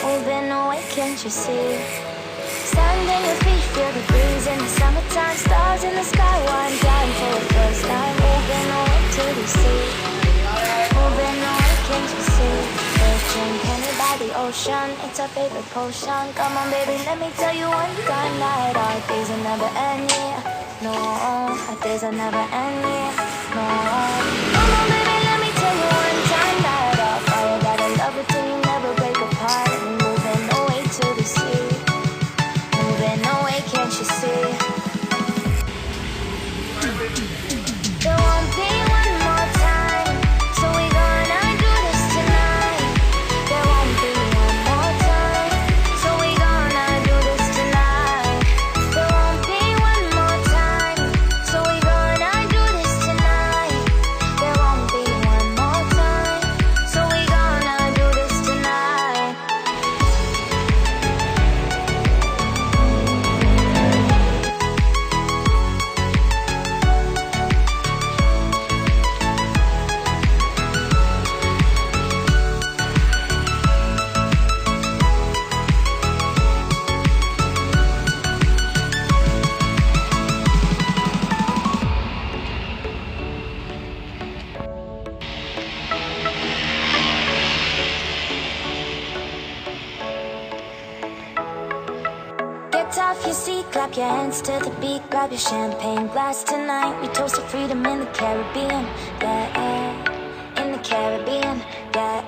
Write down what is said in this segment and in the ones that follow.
Moving away, can't you see? Standing your feet, feel the breeze in the summertime. Stars in the sky, one time for the first time. Moving away to the sea. Moving away, can't you see? Drink honey by the ocean, it's our favorite potion. Come on baby, let me tell you one time that our days will never end, yeah. No, our days will never end, yeah. No. Come on baby, let me tell you one time that our fire gotta love it till you never break apart. Moving away to the sea. Moving away, can't you see? There won't be one more time, so we gonna do this tonight. There won't be one more time, so we gonna do this tonight. There won't be one more time, so we gonna do this tonight. There won't be one more time, so we gonna do this tonight. Get off your seat, clap your hands to the beat. Grab your champagne glass tonight. We toast to freedom in the Caribbean, yeah, in the Caribbean, yeah.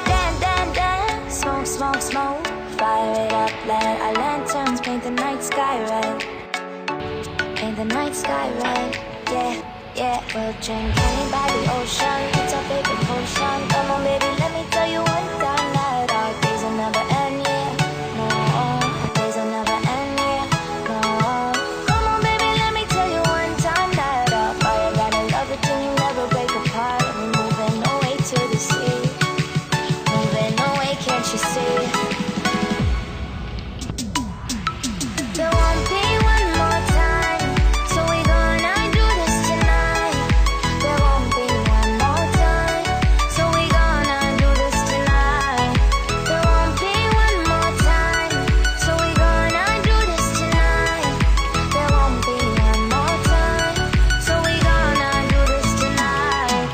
Dance, dance, dance, smoke, smoke, smoke. Fire it up, let our lanterns paint the night sky red. Paint the night sky red, yeah, yeah. We'll drink honey by the ocean, it's our favorite potion. Come on baby, let me tell you one time that our days will never end, yeah. No, our days will never end, yeah. No. Come on baby, let me tell you one time that our fire gotta love it till you never break apart. We're moving away to the sea. Moving away, can't you see? There won't be one more time, so we gonna do this tonight. There won't be one more time, so we gonna do this tonight. There won't be one more time, so we gonna do this tonight. There won't be one more time, so we gonna do this tonight.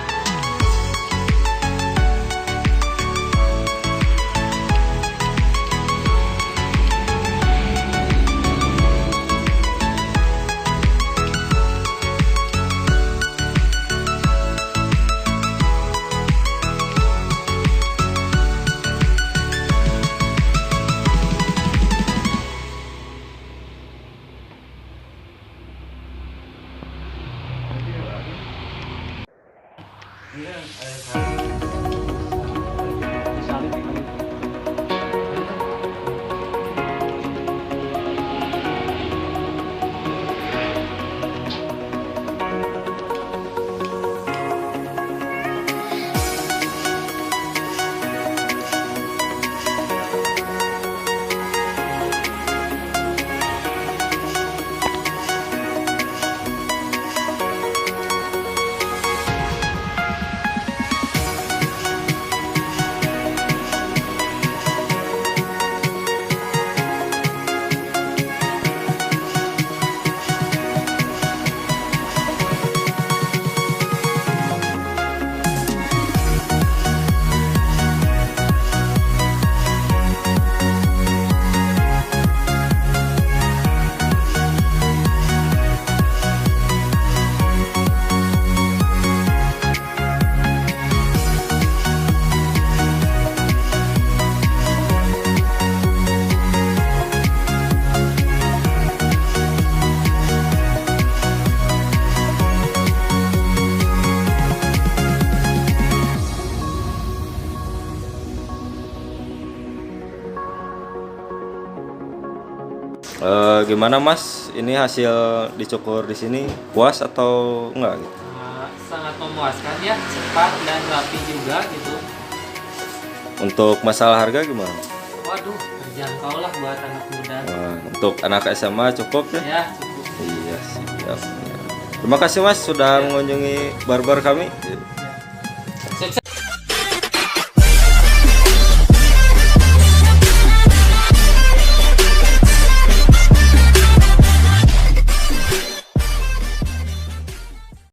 Gimana Mas? Ini hasil dicukur di sini puas atau enggak gitu? Sangat memuaskan ya, cepat dan rapi juga gitu. Untuk masalah harga gimana? Waduh, terjangkau lah buat anak muda. Nah, untuk anak SMA cukup ya? Ya, cukup. Iya, siap. Terima kasih Mas sudah mengunjungi barber kami.